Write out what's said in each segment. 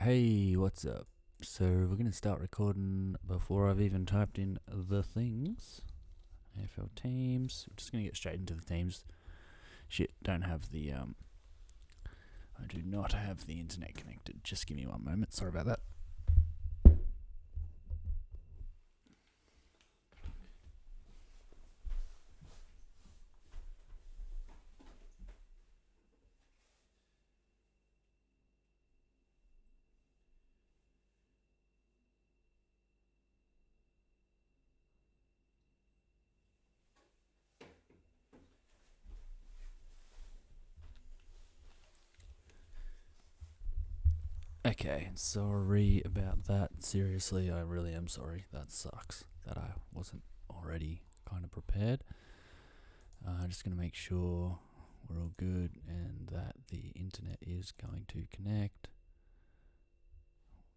Hey, what's up? So we're going to start recording before I've even typed in the things. AFL Teams. We're just going to get straight into the teams. Shit, don't have the, I do not have the internet connected. Just give me one moment. Sorry about that. Okay, sorry about that. Seriously, I really am sorry. That sucks that I wasn't already kind of prepared. Just going to make sure we're all good and that the internet is going to connect.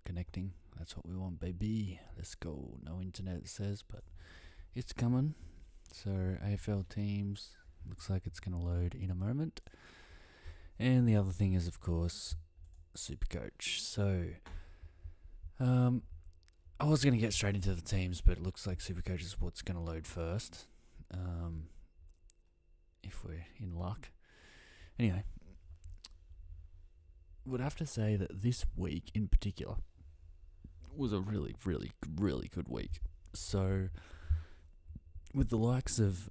Connecting, that's what we want, baby. Let's go. No internet, it says, but it's coming. So AFL Teams, looks like it's going to load in a moment. And the other thing is, of course, Supercoach. So I was going to get straight into the teams, but it looks like Supercoach is what's going to load first, if we're in luck. Anyway, would have to say that this week in particular was a really, really, really good week. So with the likes of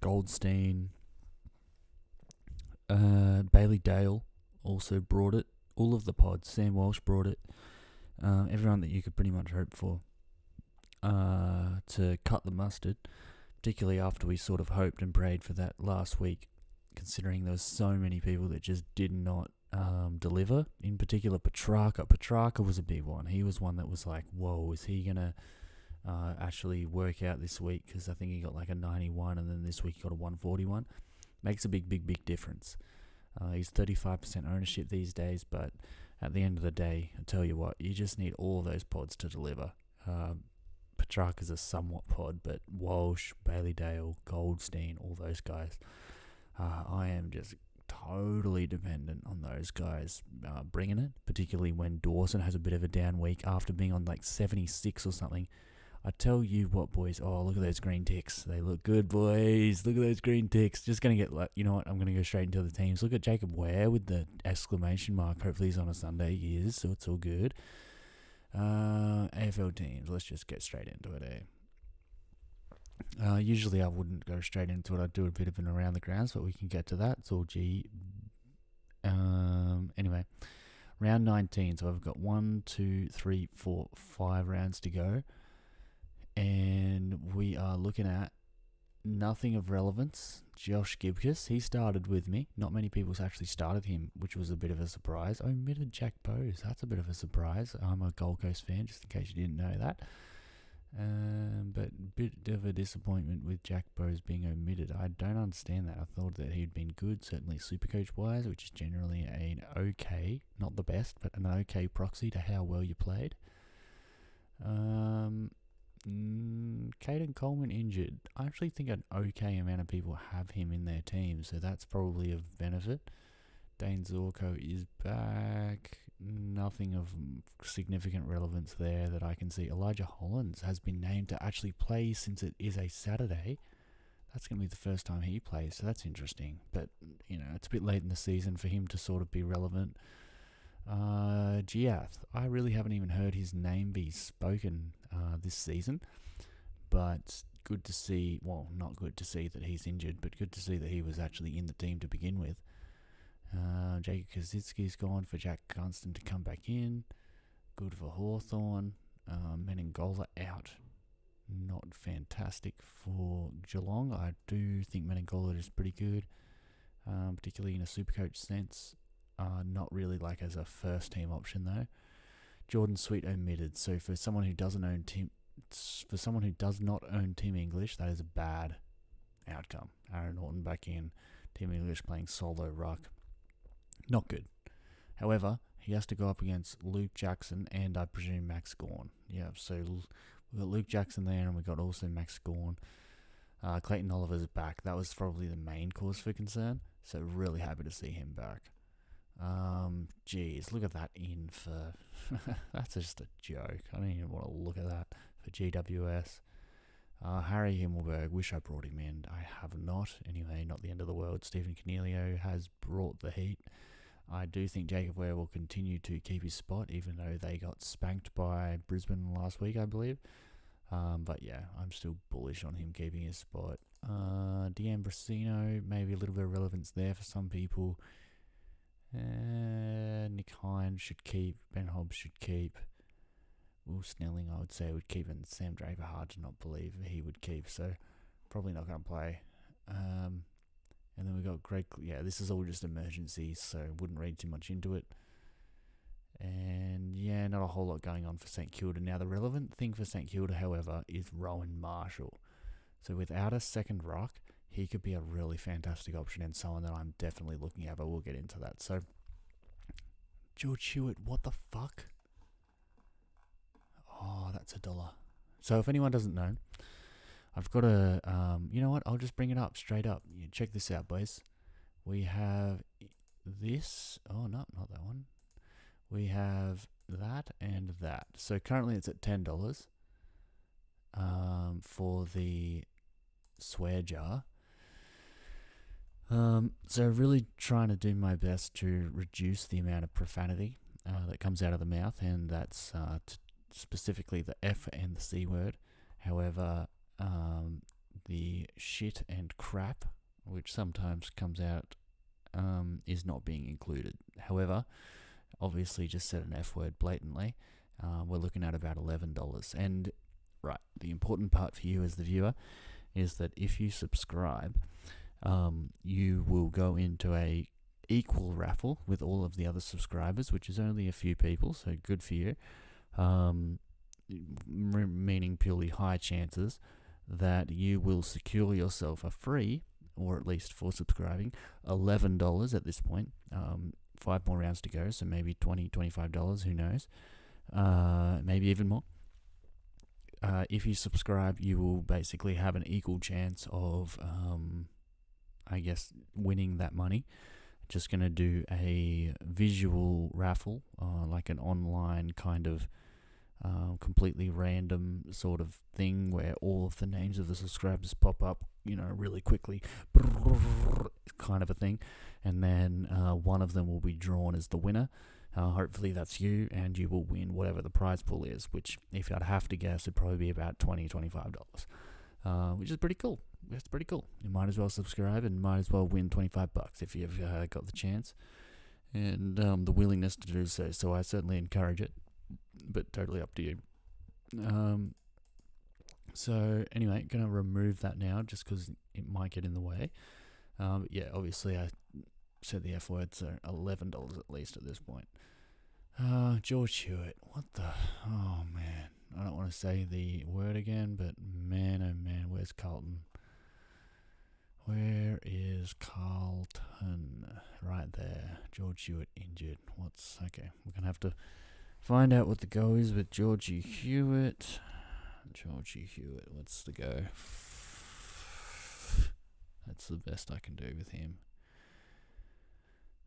Goldstein, Bailey Dale also brought it. All of the pods. Sam Walsh brought it. Everyone that you could pretty much hope for to cut the mustard, particularly after we sort of hoped and prayed for that last week, considering there was so many people that just did not deliver. In particular, Petrarca. Petrarca was a big one. He was one that was like, whoa, is he going to actually work out this week? Because I think he got like a 91 and then this week he got a 141. Makes a big, big, big difference. He's 35% ownership these days, but at the end of the day, I tell you what, you just need all of those pods to deliver. Petrarca's a somewhat pod, but Walsh, Bailey Dale, Goldstein, all those guys, I am just totally dependent on those guys bringing it, particularly when Dawson has a bit of a down week after being on like 76 or something. I tell you what, boys. Oh, look at those green ticks. They look good, boys. Look at those green ticks. Just going to get, you know what, I'm going to go straight into the teams. Look at Jacob Ware with the exclamation mark. Hopefully he's on a Sunday. He is, so it's all good. AFL teams. Let's just get straight into it, Usually I wouldn't go straight into it. I'd do a bit of an around the grounds, but we can get to that. It's all G. Anyway, round 19. So I've got 1, 2, 3, 4, 5 rounds to go. And we are looking at nothing of relevance. Josh Gibcus, he started with me. Not many people actually started him, which was a bit of a surprise. I omitted Jack Bowes. That's a bit of a surprise. I'm a Gold Coast fan, just in case you didn't know that. But a bit of a disappointment with Jack Bowes being omitted. I don't understand that. I thought that he'd been good, certainly Supercoach-wise, which is generally an okay, not the best, but an okay proxy to how well you played. Caden Coleman injured. I actually think an okay amount of people have him in their team, so that's probably of benefit. Dane Zorko is back. Nothing of significant relevance there that I can see. Elijah Hollins has been named to actually play since it is a Saturday. That's going to be the first time he plays, so that's interesting. But, you know, it's a bit late in the season for him to sort of be relevant. Giath, I really haven't even heard his name be spoken this season, but good to see, well, not good to see that he's injured, but good to see that he was actually in the team to begin with. Jake Kazitsky's gone for Jack Gunston to come back in. Good for Hawthorn. Menengola out. Not fantastic for Geelong. I do think Menengola is pretty good, particularly in a Supercoach sense. Not really like as a first team option though. Jordan Sweet omitted. So for someone who does not own Team English, that is a bad outcome. Aaron Norton back in, Team English playing solo ruck. Not good. However, he has to go up against Luke Jackson and I presume Max Gawn. Yeah, so we've got Luke Jackson there and we've got also Max Gawn. Clayton Oliver's back. That was probably the main cause for concern. So really happy to see him back. Geez, look at that in for... That's just a joke. I don't even want to look at that for GWS. Harry Himmelberg, wish I brought him in. I have not. Anyway, not the end of the world. Stephen Cornelio has brought the heat. I do think Jacob Ware will continue to keep his spot, even though they got spanked by Brisbane last week, I believe. But yeah, I'm still bullish on him keeping his spot. D'Ambrosino, maybe a little bit of relevance there for some people. Nick Hine should keep. Ben Hobbs should keep. Will Snelling, I would say, would keep. And Sam Draper, hard to not believe he would keep. So probably not going to play. And then we got Greg. Yeah, this is all just emergencies, so wouldn't read too much into it. And yeah, not a whole lot going on for St Kilda. Now, the relevant thing for St Kilda, however, is Rowan Marshall. So without a second rock, he could be a really fantastic option and someone that I'm definitely looking at, but we'll get into that. So, George Hewitt, what the fuck? Oh, that's $1. So if anyone doesn't know, I've got a, you know what? I'll just bring it up straight up. Yeah, check this out, boys. We have this. Oh, no, not that one. We have that and that. So currently it's at $10 for the swear jar. So really trying to do my best to reduce the amount of profanity that comes out of the mouth, and that's specifically the F and the C word. However, the shit and crap, which sometimes comes out, is not being included. However, obviously just said an F word blatantly. We're looking at about $11. And right, the important part for you as the viewer is that if you subscribe, you will go into a equal raffle with all of the other subscribers, which is only a few people, so good for you. Meaning purely high chances that you will secure yourself a free, or at least for subscribing, $11 at this point. 5 more rounds to go, so maybe $20, $25, who knows? Maybe even more. If you subscribe, you will basically have an equal chance of, I guess, winning that money. Just going to do a visual raffle, like an online kind of completely random sort of thing where all of the names of the subscribers pop up, really quickly, kind of a thing. And then one of them will be drawn as the winner. Hopefully that's you, and you will win whatever the prize pool is, which, if I'd have to guess, would probably be about $20, $25, which is pretty cool. That's pretty cool. You might as well subscribe and might as well win $25 if you've got the chance and the willingness to do so. So I certainly encourage it, but totally up to you. So anyway, going to remove that now just because it might get in the way. But yeah, obviously I said the F word, so $11 at least at this point. George Hewitt, what the... Oh, man. I don't want to say the word again, but man, oh man, where's Carlton? Where is Carlton? Right there. George Hewitt injured. Okay, we're going to have to find out what the go is with Georgie Hewitt. Georgie Hewitt, what's the go? That's the best I can do with him.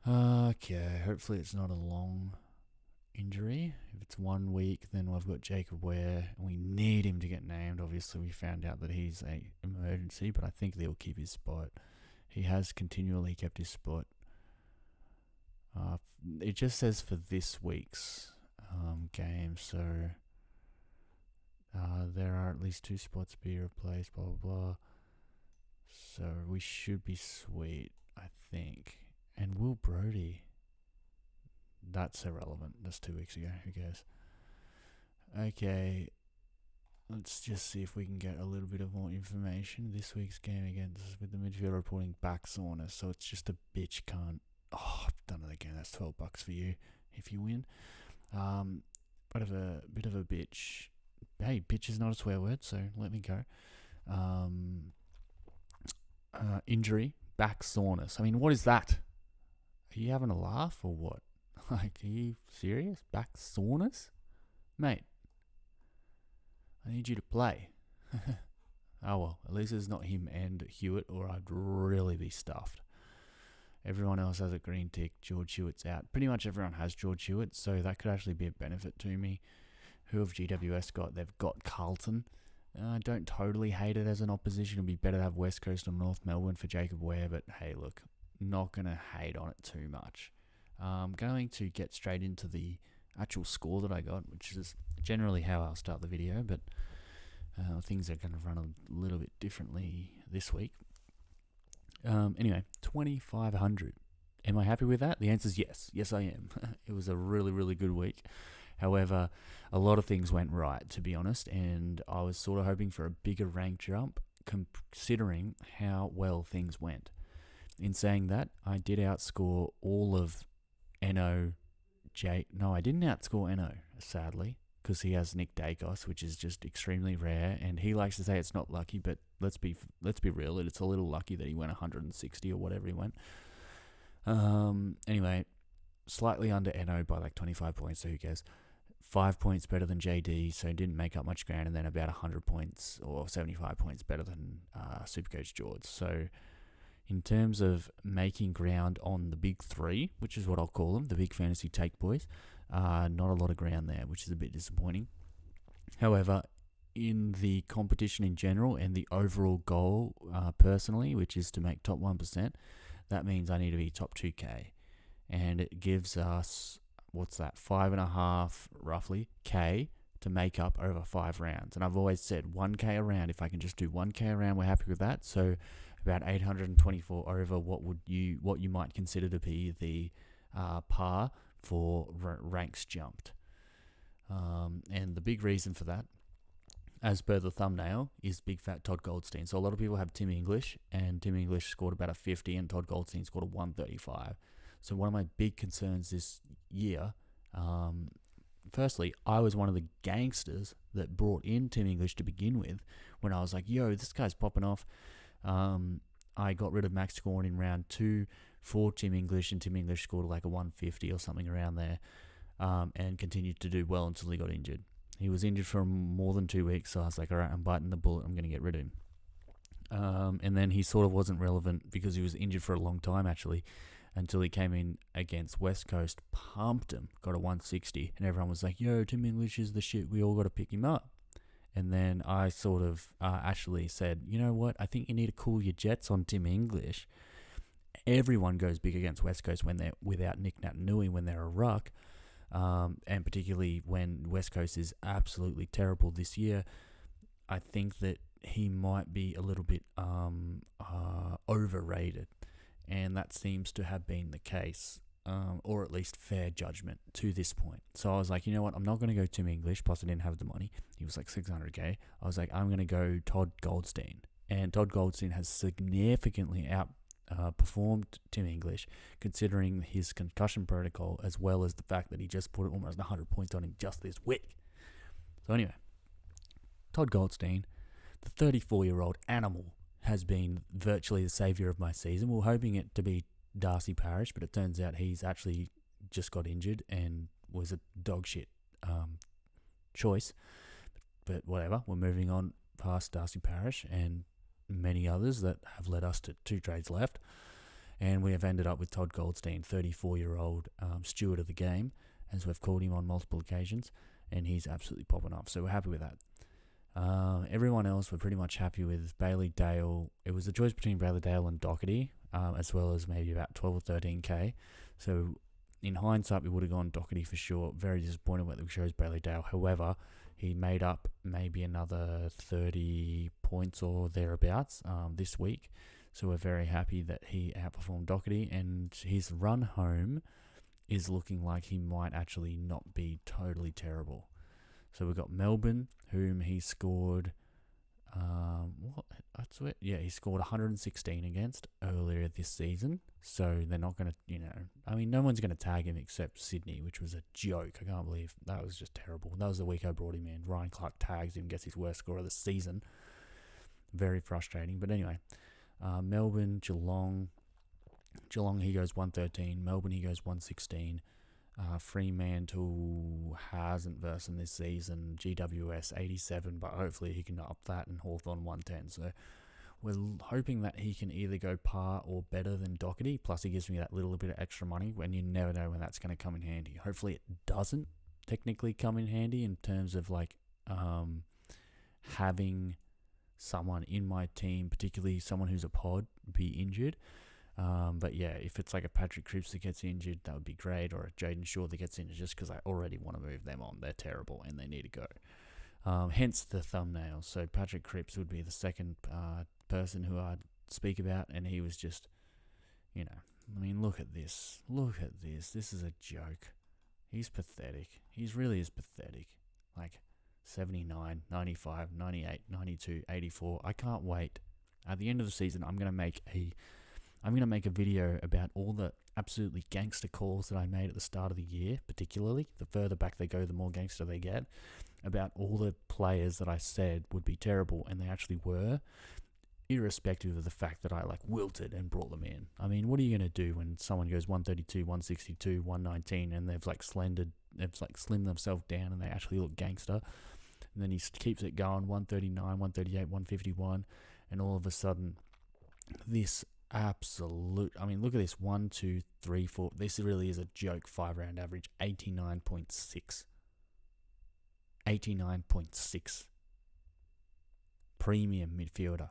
Okay, hopefully it's not a long injury. If it's 1 week, then we've got Jacob Ware, and we need him to get named. Obviously, we found out that he's an emergency, but I think they'll keep his spot. He has continually kept his spot. It just says for this week's game, so there are at least 2 spots to be replaced, blah, blah, blah. So we should be sweet, I think. And Will Brodie, that's irrelevant. That's 2 weeks ago. Who cares? Okay, let's just see if we can get a little bit of more information. This week's game against, with the midfield reporting back soreness, so it's just a bitch cunt. Oh, I've done it again. That's $12 for you if you win. Bit of a bitch. Hey, bitch is not a swear word, so let me go. Injury, back soreness. I mean, what is that? Are you having a laugh or what? Like, are you serious? Back soreness? Mate, I need you to play. Oh well, at least it's not him and Hewitt, or I'd really be stuffed. Everyone else has a green tick. George Hewitt's out. Pretty much everyone has George Hewitt, so that could actually be a benefit to me. Who have GWS got? They've got Carlton. I don't totally hate it as an opposition. It'd be better to have West Coast or North Melbourne for Jacob Ware, but hey, look, not going to hate on it too much. I'm going to get straight into the actual score that I got, which is generally how I'll start the video, but things are going to run a little bit differently this week. Anyway, 2,500. Am I happy with that? The answer is yes. Yes, I am. It was a really, really good week. However, a lot of things went right, to be honest, and I was sort of hoping for a bigger rank jump, considering how well things went. In saying that, I did outscore all of No, I didn't outscore No, sadly, because he has Nick Dacos, which is just extremely rare, and he likes to say it's not lucky, but let's be real, it's a little lucky that he went 160 or whatever he went. Anyway, slightly under No by like 25 points, so who cares? 5 points better than JD, so didn't make up much ground, and then about 100 points or 75 points better than Supercoach George. So in terms of making ground on the big three, which is what I'll call them, the big fantasy take boys, not a lot of ground there, which is a bit disappointing. However, in the competition in general and the overall goal personally, which is to make top 1%, that means I need to be top 2K. And it gives us, 5.5 roughly K to make up over 5 rounds. And I've always said 1K a round. If I can just do 1K a round, we're happy with that. So about 824 over what you might consider to be the par for ranks jumped. And the big reason for that, as per the thumbnail, is big fat Todd Goldstein. So a lot of people have Tim English, and Tim English scored about a 50 and Todd Goldstein scored a 135. So one of my big concerns this year, firstly, I was one of the gangsters that brought in Tim English to begin with when I was like, yo, this guy's popping off. I got rid of Max Gorn in round 2 for Tim English, and Tim English scored like a 150 or something around there, and continued to do well until he got injured. He was injured for more than 2 weeks, so I was like, all right, I'm biting the bullet. I'm going to get rid of him. And then he sort of wasn't relevant because he was injured for a long time, actually, until he came in against West Coast, pumped him, got a 160, and everyone was like, yo, Tim English is the shit. We all got to pick him up. And then I sort of actually said, you know what? I think you need to cool your jets on Tim English. Everyone goes big against West Coast when they're without Nick Naitanui, when they're a ruck. And particularly when West Coast is absolutely terrible this year. I think that he might be a little bit overrated. And that seems to have been the case, or at least fair judgment to this point. So I was like, you know what? I'm not going to go Tim English, plus I didn't have the money. He was like 600k. I was like, I'm going to go Todd Goldstein. And Todd Goldstein has significantly outperformed Tim English, considering his concussion protocol, as well as the fact that he just put almost 100 points on him just this week. So anyway, Todd Goldstein, the 34-year-old animal, has been virtually the saviour of my season. We were hoping it to be Darcy Parish, but it turns out he's actually just got injured and was a dog shit choice. But whatever, we're moving on past Darcy Parish and many others that have led us to 2 trades left. And we have ended up with Todd Goldstein, 34-year-old steward of the game, as we've called him on multiple occasions, and he's absolutely popping off. So we're happy with that. Everyone else we're pretty much happy with. Bailey Dale, it was a choice between Bailey Dale and Doherty, as well as maybe about 12 or 13k. So in hindsight, we would have gone Doherty for sure. Very disappointed when we chose Bailey Dale. However, he made up maybe another 30 points or thereabouts this week. So we're very happy that he outperformed Doherty, and his run home is looking like he might actually not be totally terrible. So we've got Melbourne, whom he scored, he scored 116 against earlier this season. So they're not going to, no one's going to tag him except Sydney, which was a joke. I can't believe that was just terrible. That was the week I brought him in. Ryan Clark tags him, gets his worst score of the season. Very frustrating. But anyway, Melbourne, Geelong, he goes 113. Melbourne, he goes 116. Fremantle hasn't versed this season. GWS 87, but hopefully he can up that, and Hawthorn 110. So we're hoping that he can either go par or better than Doherty. Plus, he gives me that little bit of extra money when you never know when that's going to come in handy. Hopefully, it doesn't technically come in handy in terms of having someone in my team, particularly someone who's a pod, be injured. But yeah, if it's like a Patrick Cripps that gets injured, that would be great, or a Jaden Shaw that gets injured, just because I already want to move them on. They're terrible and they need to go. Hence the thumbnail. So Patrick Cripps would be the second person who I'd speak about, and he was just, look at this. Look at this. This is a joke. He's pathetic. He really is pathetic. 79, 95, 98, 92, 84. I can't wait. At the end of the season, I'm going to make a video about all the absolutely gangster calls that I made at the start of the year, particularly. The further back they go, the more gangster they get. About all the players that I said would be terrible, and they actually were, irrespective of the fact that I wilted and brought them in. I mean, what are you going to do when someone goes 132, 162, 119, and they've slimmed themselves down and they actually look gangster? And then he keeps it going, 139, 138, 151, and all of a sudden, this absolute, look at this, 1, 2, 3, 4, this really is a joke, 5-round average, 89.6. 89.6. Premium midfielder.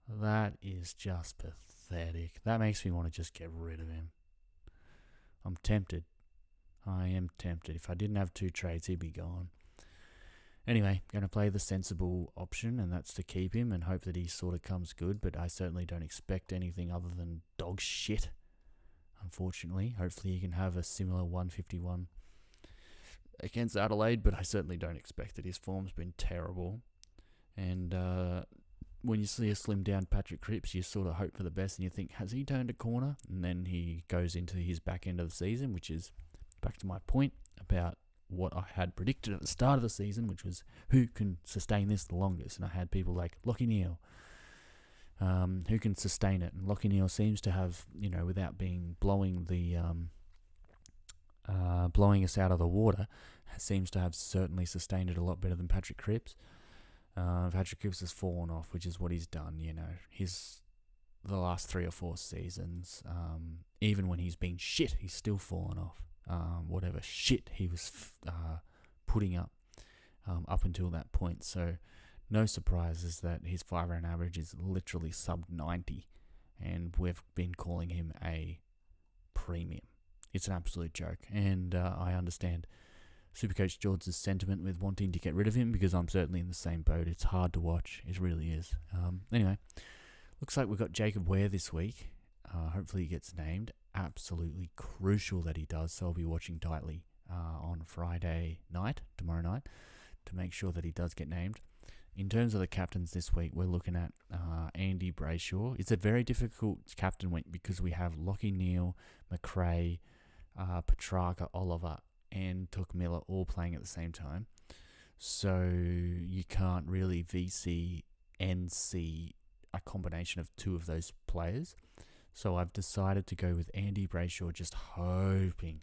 That is just pathetic. That makes me want to just get rid of him. I'm tempted. I am tempted. If I didn't have 2 trades, he'd be gone. Anyway, going to play the sensible option, and that's to keep him and hope that he sort of comes good, but I certainly don't expect anything other than dog shit, unfortunately. Hopefully he can have a similar 151 against Adelaide, but I certainly don't expect it. His form's been terrible, and when you see a slimmed down Patrick Cripps, you sort of hope for the best, and you think, has he turned a corner? And then he goes into his back end of the season, which is back to my point about what I had predicted at the start of the season, which was who can sustain this the longest. And I had people like Lachie Neale, who can sustain it. And Lachie Neale seems to have, without blowing us out of the water, seems to have certainly sustained it a lot better than Patrick Cripps. Patrick Cripps has fallen off, which is what he's done. The last 3 or 4 seasons, even when he's been shit, he's still fallen off. Whatever shit he was putting up until that point. So no surprises that his 5-round average is literally sub 90, and we've been calling him a premium. It's an absolute joke, and I understand Supercoach George's sentiment with wanting to get rid of him, because I'm certainly in the same boat. It's hard to watch. It really is. Anyway, looks like we've got Jacob Ware this week. Hopefully he gets named. Absolutely crucial that he does, so I'll be watching tightly on tomorrow night, to make sure that he does get named. In terms of the captains this week, we're looking at Andy Brayshaw. It's a very difficult captain week because we have Lachie Neale, McRae, Petrarca, Oliver, and Took Miller all playing at the same time. So you can't really VC NC a combination of 2 of those players. So I've decided to go with Andy Brayshaw, just hoping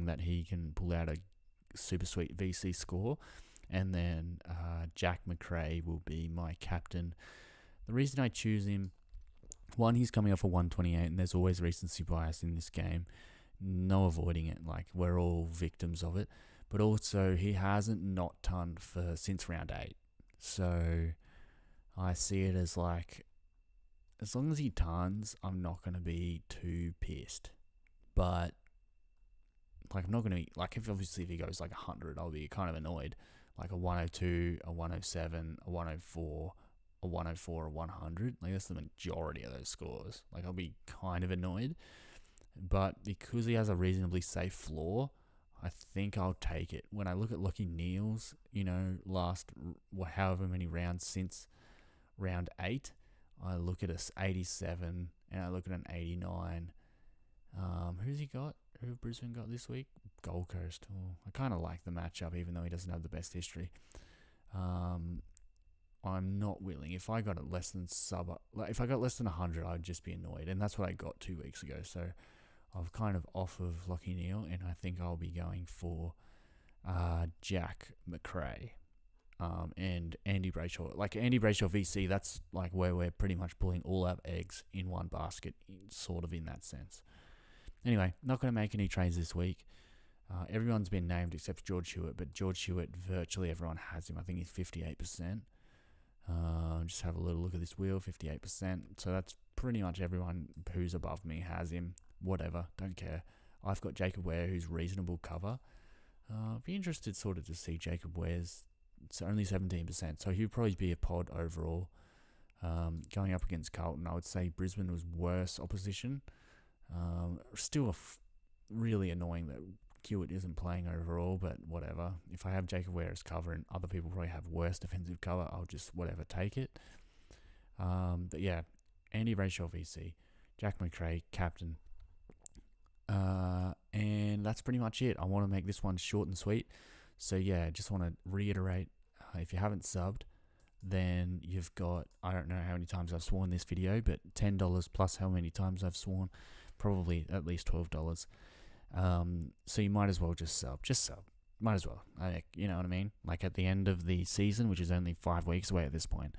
that he can pull out a super sweet VC score. And then Jack McRae will be my captain. The reason I choose him, one, he's coming off a 128, and there's always recency bias in this game. No avoiding it, we're all victims of it. But also, he hasn't not tonned since round 8. So I see it as as long as he tons, I'm not going to be too pissed. But I'm not going to be, if he goes 100, I'll be kind of annoyed. A 102, a 107, a 104, a 104, a 100. That's the majority of those scores. I'll be kind of annoyed. But because he has a reasonably safe floor, I think I'll take it. When I look at Lachie Neale's, last however many rounds since round 8, I look at a 87 and I look at an 89. Who's he got? Who have Brisbane got this week? Gold Coast. Oh, I kind of like the matchup, even though he doesn't have the best history. I'm not willing. If I got it less than if I got less than 100, I'd just be annoyed, and that's what I got 2 weeks ago. So I've kind of off of Lachie Neale, and I think I'll be going for Jack McRae. and Andy Brayshaw. Like Andy Brayshaw VC, that's like where we're pretty much pulling all our eggs in one basket, sort of in that sense. Anyway, not going to make any trades this week. Everyone's been named except George Hewitt, but George Hewitt, virtually everyone has him. I think he's 58%. Just have a little look at this wheel, 58%. So that's pretty much everyone who's above me has him. Whatever, don't care. I've got Jacob Ware, who's reasonable cover. Be interested sort of to see Jacob Ware's. It's only 17%, so he'll probably be a pod overall. Going up against Carlton, I would say Brisbane was worse opposition. Still really annoying that Hewitt isn't playing overall, but whatever. If I have Jacob Ware as cover and other people probably have worse defensive cover, I'll just take it. But yeah, Andy Brayshaw VC, Jack McRae captain. And that's pretty much it. I want to make this one short and sweet. So yeah, just want to reiterate, if you haven't subbed, then you've got, I don't know how many times I've sworn this video, but $10 plus how many times I've sworn, probably at least $12. So you might as well just sub. Might as well. You know what I mean? Like at the end of the season, which is only 5 weeks away at this point,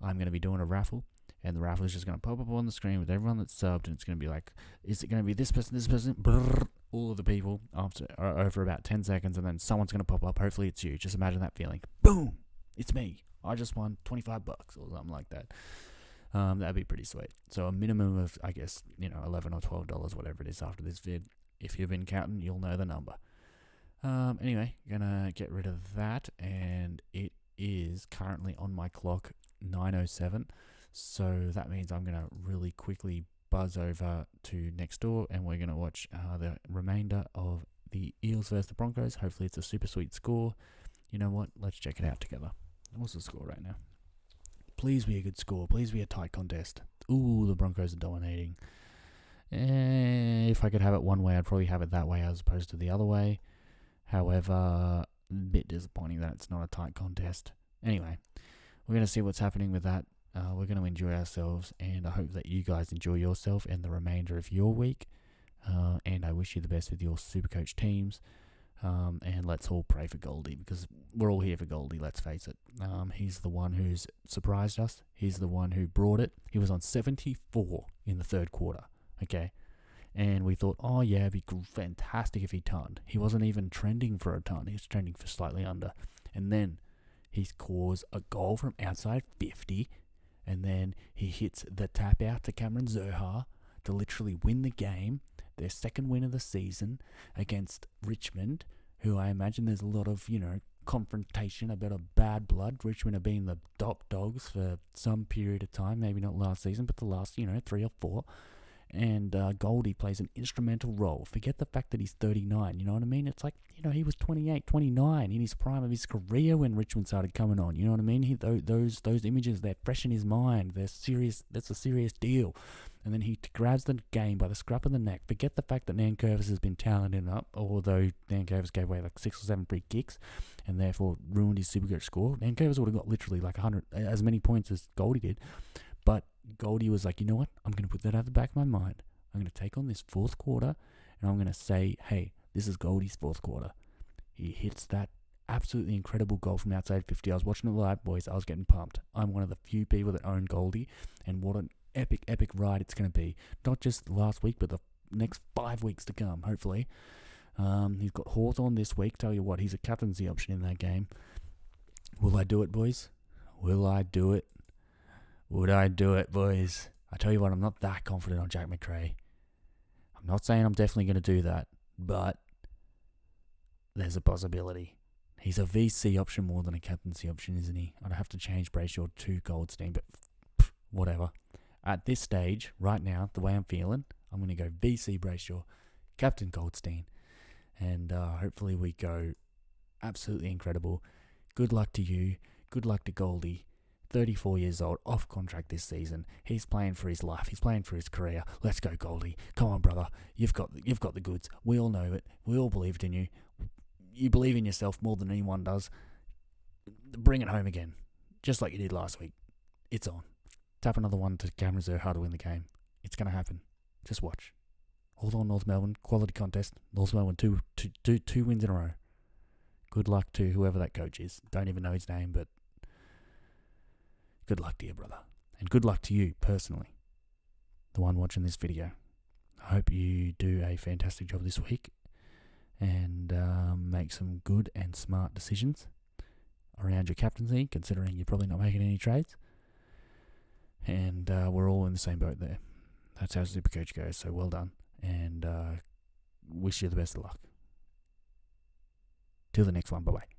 I'm going to be doing a raffle. And the raffle is just going to pop up on the screen with everyone that's subbed, and it's going to be like, is it going to be this person, brrr, all of the people over about 10 seconds, and then someone's going to pop up. Hopefully it's you. Just imagine that feeling. Boom! It's me. I just won $25 or something like that. That'd be pretty sweet. So a minimum of, I guess, $11 or $12, whatever it is after this vid. If you've been counting, you'll know the number. Anyway, gonna get rid of that, and it is currently on my clock 9:07. So that means I'm going to really quickly buzz over to next door, and we're going to watch the remainder of the Eels versus the Broncos. Hopefully it's a super sweet score. You know what? Let's check it out together. What's the score right now? Please be a good score. Please be a tight contest. Ooh, the Broncos are dominating. If I could have it one way, I'd probably have it that way as opposed to the other way. However, a bit disappointing that it's not a tight contest. Anyway, we're going to see what's happening with that. We're going to enjoy ourselves, and I hope that you guys enjoy yourself and the remainder of your week. And I wish you the best with your Supercoach teams. And let's all pray for Goldie, because we're all here for Goldie, let's face it. He's the one who's surprised us. He's the one who brought it. He was on 74 in the third quarter, okay? And we thought, oh yeah, it'd be fantastic if he tonned. He wasn't even trending for a ton. He was trending for slightly under. And then he scores a goal from outside 50, and then he hits the tap out to Cameron Zohar to literally win the game, their second win of the season against Richmond, who I imagine there's a lot of, confrontation, a bit of bad blood. Richmond have been the top dogs for some period of time, maybe not last season, but the last, 3 or 4. And Goldie plays an instrumental role. Forget the fact that he's 39, you know what I mean? It's like, he was 28, 29 in his prime of his career when Richmond started coming on, you know what I mean? Those images, they're fresh in his mind. They're serious. That's a serious deal. And then he grabs the game by the scruff of the neck. Forget the fact that Nankervis has been talented up, although Nankervis gave away like 6 or 7 free kicks and therefore ruined his Supercoach score. Nankervis would have got literally like 100, as many points as Goldie did. But Goldie was like, you know what? I'm going to put that out the back of my mind. I'm going to take on this fourth quarter, and I'm going to say, hey, this is Goldie's fourth quarter. He hits that absolutely incredible goal from outside 50. I was watching it live, boys. I was getting pumped. I'm one of the few people that own Goldie, and what an epic, epic ride it's going to be. Not just last week, but the next 5 weeks to come, hopefully. He's got Hawthorn this week. Tell you what, he's a captaincy option in that game. Will I do it, boys? Will I do it? Would I do it, boys? I tell you what, I'm not that confident on Jack McRae. I'm not saying I'm definitely going to do that, but there's a possibility. He's a VC option more than a captaincy option, isn't he? I'd have to change Brayshaw to Goldstein, but whatever. At this stage, right now, the way I'm feeling, I'm going to go VC Brayshaw, Captain Goldstein, and hopefully we go absolutely incredible. Good luck to you. Good luck to Goldie. 34 years old, off contract this season. He's playing for his life. He's playing for his career. Let's go, Goldie. Come on, brother. You've got the goods. We all know it. We all believed in you. You believe in yourself more than anyone does. Bring it home again, just like you did last week. It's on. Tap another one to Cameron Zohar to win the game. It's going to happen. Just watch. Hold on, North Melbourne. Quality contest. North Melbourne, two wins in a row. Good luck to whoever that coach is. Don't even know his name, but good luck to you, brother. And good luck to you, personally, the one watching this video. I hope you do a fantastic job this week and make some good and smart decisions around your captaincy, considering you're probably not making any trades. And we're all in the same boat there. That's how Supercoach goes, so well done. And wish you the best of luck. Till the next one, bye-bye.